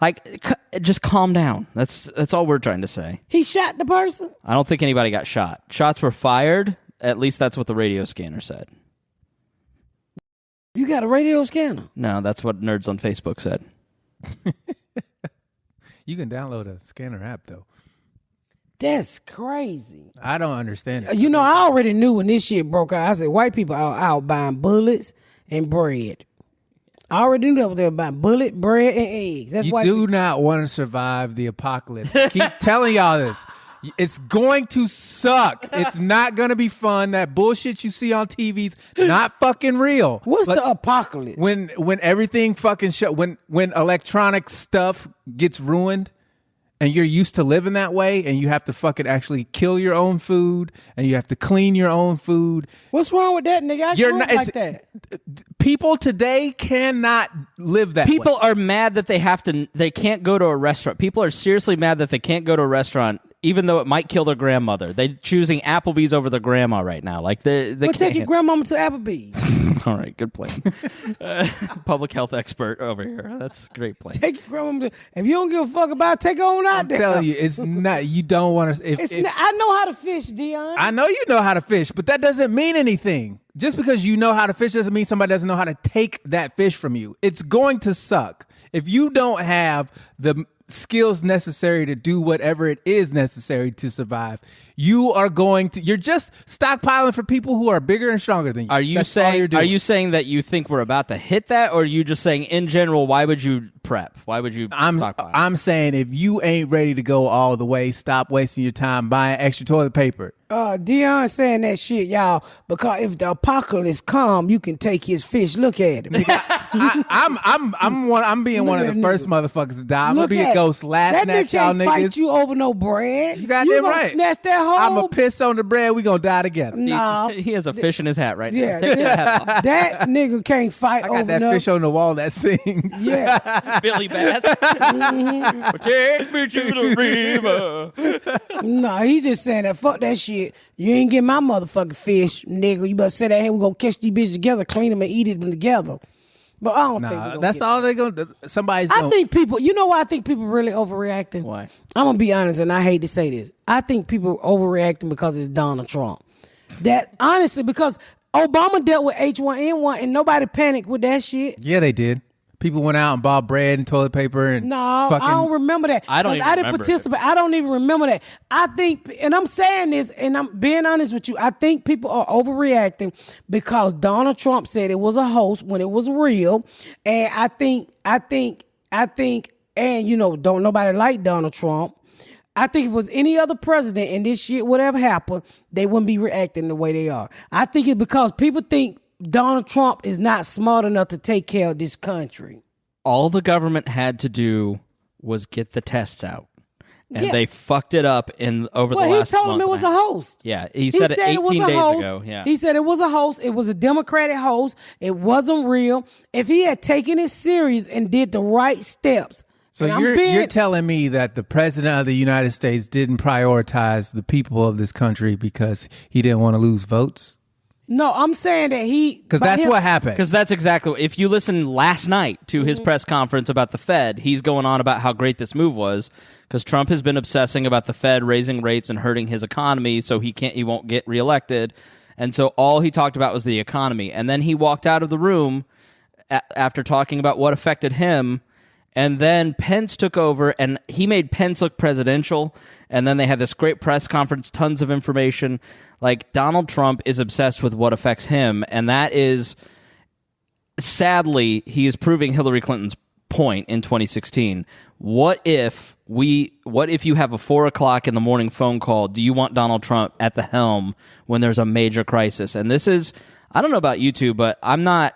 Like, just calm down. That's all we're trying to say. He shot the person? I don't think anybody got shot. Shots were fired. At least that's what the radio scanner said. You got a radio scanner? No, that's what Nerds on Facebook said. You can download a scanner app, though. That's crazy. I don't understand it. You know, I already knew when this shit broke out. I said, white people are out buying bullets and bread. I already knew that they were buying bullet, bread, and eggs. That's you do not want to survive the apocalypse. Keep telling y'all this. It's going to suck. It's not going to be fun. That bullshit you see on TV's not fucking real. What's the apocalypse? When everything fucking when electronic stuff gets ruined and you're used to living that way and you have to fucking actually kill your own food and you have to clean your own food. What's wrong with that, nigga? You're not like that. People today cannot live that way. People are mad that they can't go to a restaurant. People are seriously mad that they can't go to a restaurant even though it might kill their grandmother. They're choosing Applebee's over their grandma right now. Like they take your grandmama to Applebee's. All right, good plan. Public health expert over here. That's a great plan. Take your grandmama to, if you don't give a fuck about it, take her on out there. I'm telling you, it's not. You don't want to. I know how to fish, Deon. I know you know how to fish, but that doesn't mean anything. Just because you know how to fish doesn't mean somebody doesn't know how to take that fish from you. It's going to suck. If you don't have the skills necessary to do whatever it is necessary to survive, you're just stockpiling for people who are bigger and stronger than you. Are you saying that you think we're about to hit that, or are you just saying in general, why would you prep? Why would you stockpile? I'm saying if you ain't ready to go all the way, stop wasting your time buying extra toilet paper. Deon saying that shit, y'all, because if the apocalypse come, you can take his fish. Look at him. I'm being one of the first motherfuckers to die. I'm gonna be a ghost laughing at y'all niggas. Fight you over no bread. You got that right. Snatch that whole. I'm gonna piss on the bread. We gonna die together. No, he has a fish in his hat right now. Take that hat off. That nigga can't fight over. I got that fish on the wall that sings. Yeah, Billy Bass. Take me to the river. No, he just saying that. Fuck that shit. You ain't get my motherfucking fish, nigga. You better sit there and we're gonna catch these bitches together, clean them and eat them together. But I don't think that's all they're gonna do. I think people, you know why I think people really overreacting? Why? I'm gonna be honest, and I hate to say this. I think people overreacting because it's Donald Trump. That honestly, because Obama dealt with H1N1 and nobody panicked with that shit. Yeah, they did. People went out and bought bread and toilet paper and I don't remember that. I didn't participate. I don't even remember that. I think, and I'm saying this, and I'm being honest with you, I think people are overreacting because Donald Trump said it was a hoax when it was real. And I think, and you know, don't nobody like Donald Trump. I think if it was any other president and this shit would ever happen, they wouldn't be reacting the way they are. I think it's because people think Donald Trump is not smart enough to take care of this country. All the government had to do was get the tests out. and they fucked it up over the last month. Well, he told him it was a host. Yeah, he said it 18 days ago. Yeah. He said it was a host. It was a Democratic host. It wasn't real. If he had taken it serious and did the right steps. So you're telling me that the president of the United States didn't prioritize the people of this country because he didn't want to lose votes? No, I'm saying that because that's what happened. Because that's exactly. If you listened last night to his press conference about the Fed, he's going on about how great this move was. Because Trump has been obsessing about the Fed raising rates and hurting his economy, so he won't get reelected. And so all he talked about was the economy. And then he walked out of the room after talking about what affected him. And then Pence took over, and he made Pence look presidential. And then they had this great press conference, tons of information. Like, Donald Trump is obsessed with what affects him, and that is, sadly, he is proving Hillary Clinton's point in 2016. What if you have a 4 o'clock in the morning phone call? Do you want Donald Trump at the helm when there's a major crisis? And this is, I don't know about you two, but I'm not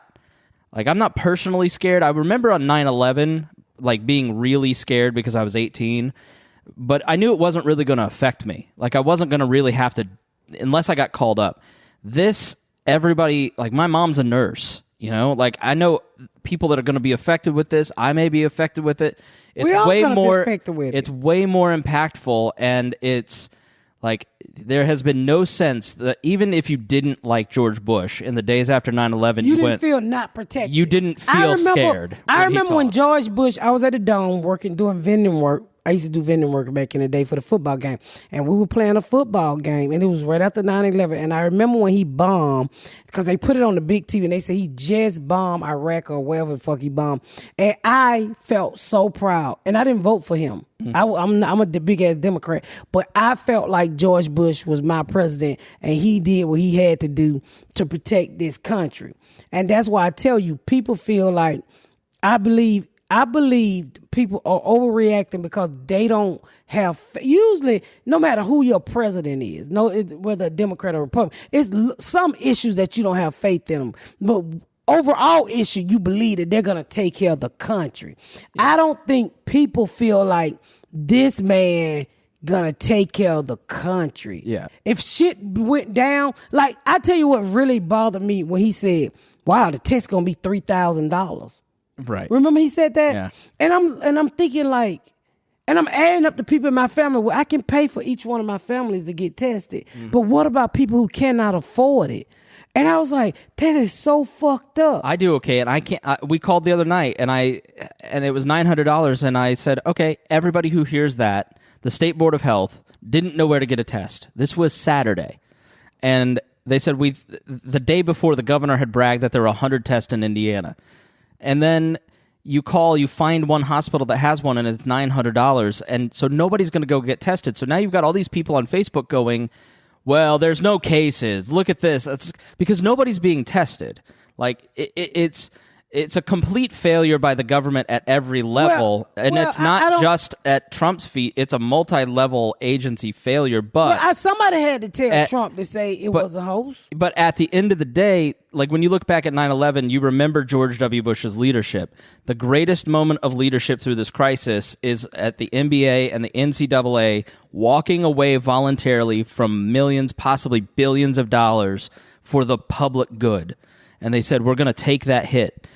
personally scared. I remember on 9/11, like, being really scared because I was 18, but I knew it wasn't really going to affect me. Like, I wasn't going to really have to, unless I got called up. Everybody, like, my mom's a nurse, you know? Like, I know people that are going to be affected with this. I may be affected with it. It's way more impactful, and it's like, there has been no sense that even if you didn't like George Bush in the days after 9/11, you didn't feel not protected. You didn't feel scared. I remember when George Bush, I was at the Dome doing vending work. I used to do vending work back in the day for the football game. And we were playing a football game, and it was right after 9/11. And I remember when he bombed, because they put it on the big TV, and they said he just bombed Iraq or wherever the fuck he bombed. And I felt so proud. And I didn't vote for him. I'm a big-ass Democrat. But I felt like George Bush was my president, and he did what he had to do to protect this country. And that's why I tell you, people feel like, I believe people are overreacting because they don't have, usually, no matter who your president is, whether a Democrat or Republican, it's some issues that you don't have faith in them. But overall issue, you believe that they're going to take care of the country. Yeah. I don't think people feel like this man gonna take care of the country. Yeah. If shit went down, like, I tell you what really bothered me when he said, wow, the test gonna be $3,000. Right. Remember he said that? Yeah. And I'm thinking, like, and I'm adding up the people in my family. Well, I can pay for each one of my families to get tested. But what about people who cannot afford it? And I was like, that is so fucked up. I do okay, and I can't. We called the other night, and it was $900, and I said, okay, everybody who hears that, the State Board of Health didn't know where to get a test. This was Saturday, and they said the day before the governor had bragged that there were 100 tests in Indiana, and then you find one hospital that has one, and it's $900, and so nobody's going to go get tested. So now you've got all these people on Facebook going, well, there's no cases. Look at this. It's because nobody's being tested. Like, it's a complete failure by the government at every level. It's not just at Trump's feet. It's a multi-level agency failure. But somebody had to tell Trump to say it was a hoax. But at the end of the day, like, when you look back at 9/11, you remember George W. Bush's leadership. The greatest moment of leadership through this crisis is at the NBA and the NCAA walking away voluntarily from millions, possibly billions of dollars for the public good. And they said, we're going to take that hit.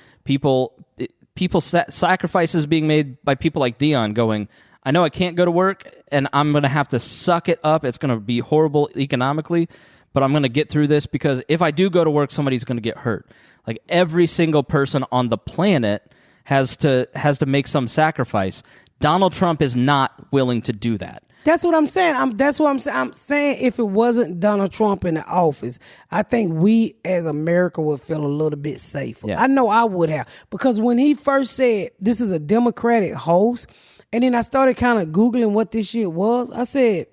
Sacrifices being made by people like Deon going, I know I can't go to work and I'm going to have to suck it up. It's going to be horrible economically, but I'm going to get through this because if I do go to work, somebody's going to get hurt. Like, every single person on the planet has to make some sacrifice. Donald Trump is not willing to do that. That's what I'm saying. I'm saying if it wasn't Donald Trump in the office, I think we as America would feel a little bit safer. Yeah. I know I would have. Because when he first said this is a Democratic host, and then I started kind of Googling what this shit was, I said,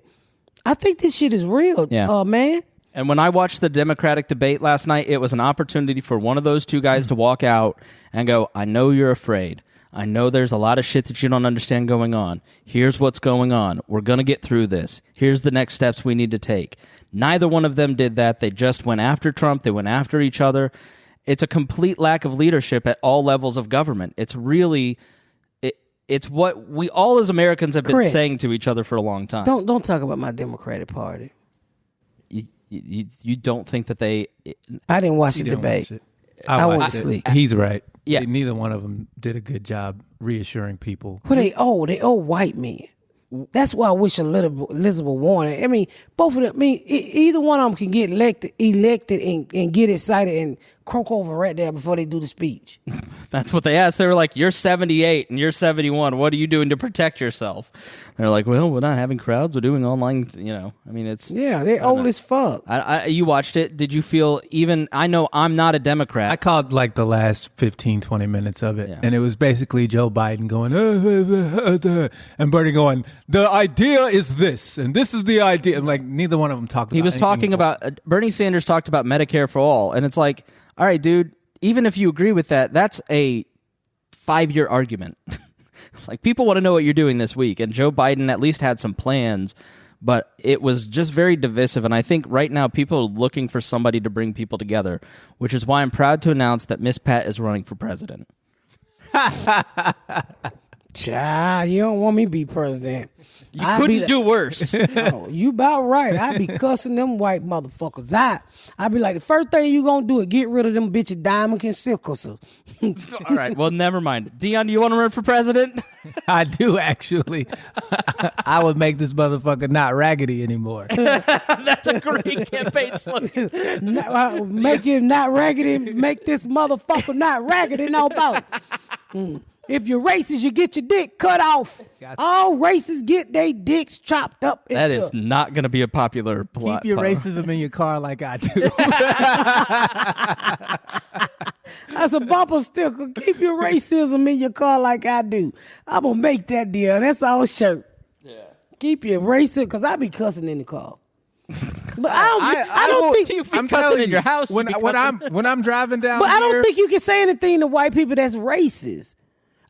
I think this shit is real, man. And when I watched the Democratic debate last night, it was an opportunity for one of those two guys to walk out and go, I know you're afraid. I know there's a lot of shit that you don't understand going on. Here's what's going on. We're going to get through this. Here's the next steps we need to take. Neither one of them did that. They just went after Trump. They went after each other. It's a complete lack of leadership at all levels of government. It's really, it's what we all as Americans have been Chris, saying to each other for a long time. Don't talk about my Democratic Party. You don't think that they... I didn't watch the Didn't debate. watch it. I went watched to it. sleep. He's right. Yeah. Neither one of them did a good job reassuring people. Who they owe? They owe white men. That's why I wish Elizabeth Warren. I mean, both of them. I mean, either one of them can get elected and get excited and croak over right there before they do the speech. That's what they asked. They were like, "You're 78 and you're 71. What are you doing to protect yourself?" They're like, "Well, we're not having crowds. We're doing online. You know, I mean, it's They're old as fuck. You watched it. Did you feel even? I know I'm not a Democrat. I called like the last 15, 20 minutes of it, Yeah. and it was basically Joe Biden going, and Bernie going, the idea is this, and this is the idea. And like, neither one of them talked about He was anything talking important. about Bernie Sanders talked about Medicare for all, and it's like, all right, dude. Even if you agree with that, that's a 5-year argument. Like, people want to know what you're doing this week, and Joe Biden at least had some plans, but it was just very divisive. And I think right now people are looking for somebody to bring people together, which is why I'm proud to announce that Miss Pat is running for president. Child, you don't want me to be president. You couldn't do worse. No, you about right. I be cussing them white motherfuckers out. I be like, the first thing you gonna do is get rid of them bitches diamond and sickles. All right, well, never mind. Deon, do you want to run for president? I do actually. I would make this motherfucker not raggedy anymore. That's a great campaign slogan. Make him not raggedy. Make this motherfucker not raggedy no more. If you're racist, you get your dick cut off. Gotcha. All racists get their dicks chopped up. That is not going to be a popular plot. Keep your racism in your car like I do. That's a bumper sticker. Keep your racism in your car like I do. I'm going to make that deal. That's our shirt. Yeah. Keep your racism, because I be cussing in the car. But I don't think you be I'm cussing telling in your house. when I'm driving down. But I don't here, think you can say anything to white people that's racist.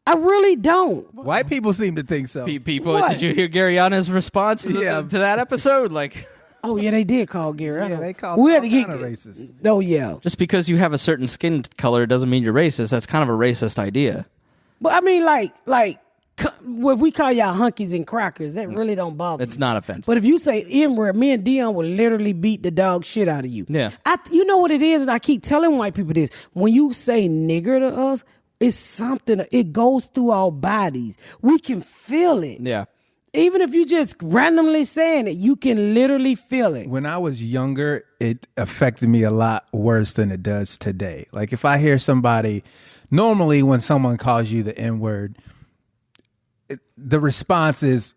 I really don't. white people seem to think so. People, What? did you hear Garyana's response to that episode? Like, Oh yeah, they did call Gary. Yeah, they called we all had to get kind of racist. Oh yeah, just because you have a certain skin color doesn't mean you're racist. That's kind of a racist idea. but I mean, like, if we call y'all hunkies and crackers, that really don't bother. It's me. not offensive. But if you say N-word, me and Deon will literally beat the dog shit out of you. Yeah. You know what it is, and I keep telling white people this. When you say nigger to us, it's something. It goes through our bodies. We can feel it. Yeah. Even if you just randomly saying it, you can literally feel it. When I was younger, it affected me a lot worse than it does today. Like if I hear somebody, normally when someone calls you the N-word, the response is,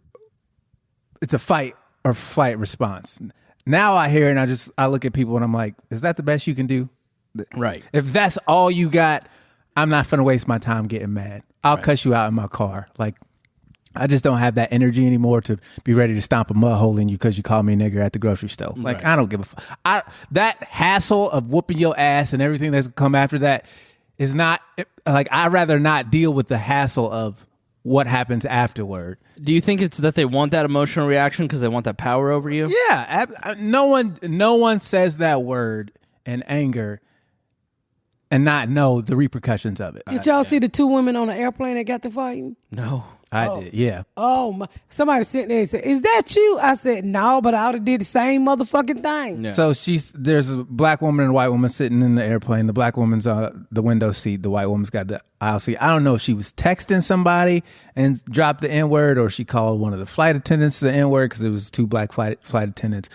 it's a fight or flight response. Now I hear it and I look at people and I'm like, is that the best you can do? Right. If that's all you got, I'm not going to waste my time getting mad. I'll cuss you out in my car. Like, I just don't have that energy anymore to be ready to stomp a mud hole in you because you call me a nigger at the grocery store. Like, Right. I don't give a fuck. That hassle of whooping your ass and everything that's come after that is not, like, I'd rather not deal with the hassle of what happens afterward. Do you think it's that they want that emotional reaction because they want that power over you? Yeah. No one says that word in anger and not know the repercussions of it. Did y'all see the two women on the airplane that got to fighting? No. I did, yeah. Oh my! Somebody sitting there and said, "Is that you?" I said, "No, but I would have did the same motherfucking thing." Yeah. So there's a black woman and a white woman sitting in the airplane. The black woman's the window seat. The white woman's got the aisle seat. I don't know if she was texting somebody and dropped the N-word or she called one of the flight attendants the N-word because it was two black flight attendants.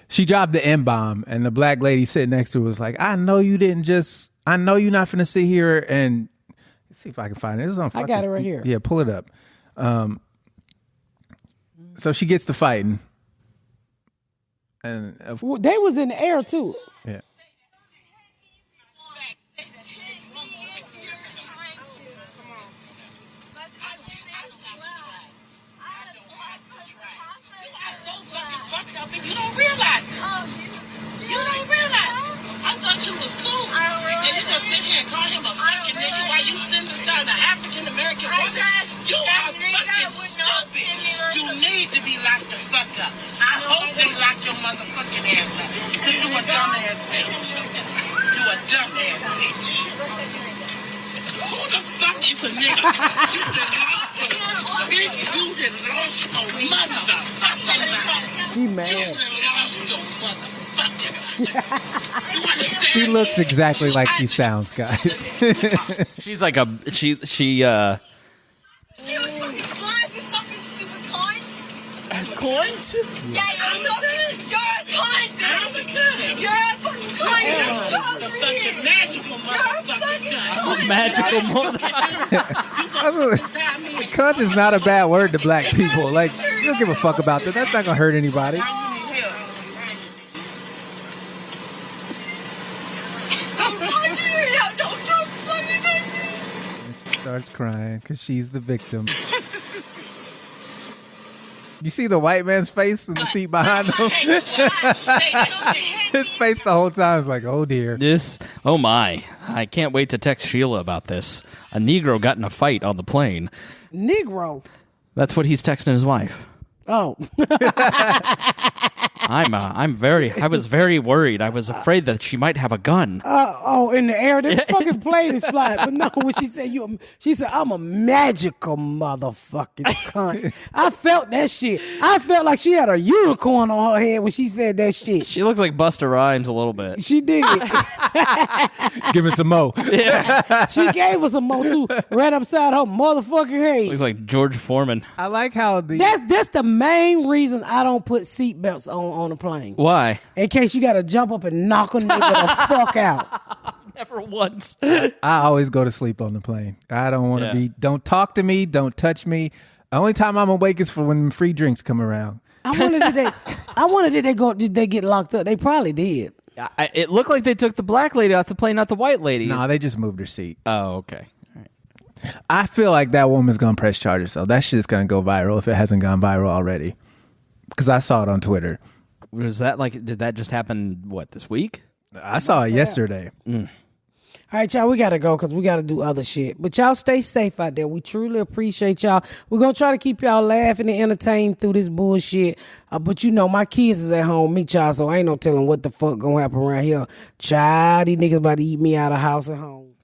She dropped the N-bomb and the black lady sitting next to her was like, I know you're not finna sit here and let's see if I can find it. It was on I got it right here. Yeah, pull it up. So she gets to fighting. And They was in the air too. yeah. You don't realize it. You don't realize it. I thought you was cool. And you gonna sit here and call him a fucking nigga while you sitting beside an African American woman? You are fucking stupid. You need to be locked the fuck up. I hope they lock your motherfucking ass up. Cause you a dumbass bitch. You a dumbass bitch. Who the fuck is a nigga? You the nigga? Bitch, you done lost your motherfucking mind. He mad. You done lost your motherfucking mind. You understand? She looks exactly like she sounds, guys. She's like a she. You fucking fly, you fucking stupid cunt. Cunt? Yeah, you're a cunt, I'm a bitch. cunt. You're a fucking cunt. You're so The fucking weird. magical You're a motherfucking fucking cunt. cunt. Magical mother. You gonna sit beside me and Cunt is not a bad word to black people. Like, you don't give a fuck about that. That's not gonna hurt anybody. Don't touch me. Don't fucking touch me. She starts crying because she's the victim. You see the white man's face in the seat behind him? His face the whole time is like, oh dear. Oh my. I can't wait to text Sheila about this. A Negro got in a fight on the plane. Negro. That's what he's texting his wife. Oh. I was very worried. I was afraid that she might have a gun. In the air. The fucking plane is flying. But no, when she said, I'm a magical motherfucking cunt. I felt that shit. I felt like she had a unicorn on her head when she said that shit. She looks like Busta Rhymes a little bit. She did. Give it some more. She gave us a mo too, right upside her motherfucking head. Looks like George Foreman. I like how the That's the main reason I don't put seatbelts on a plane. Why? In case you gotta jump up and knock a nigga the fuck out. Never once. I always go to sleep on the plane. I don't want to be. Don't talk to me. Don't touch me. The only time I'm awake is for when free drinks come around. I wonder did they get locked up? They probably did. It looked like they took the black lady off the plane, not the white lady. No, they just moved her seat. Oh, okay. All right. I feel like that woman's gonna press charges, so that shit's gonna go viral if it hasn't gone viral already. Because I saw it on Twitter. Was that did that just happen, this week? I saw it yesterday. All right, y'all, we got to go because we got to do other shit. But y'all stay safe out there. We truly appreciate y'all. We're going to try to keep y'all laughing and entertained through this bullshit. But my kids is at home, me, y'all, so ain't no telling what the fuck going to happen around here. Child, these niggas about to eat me out of house and home.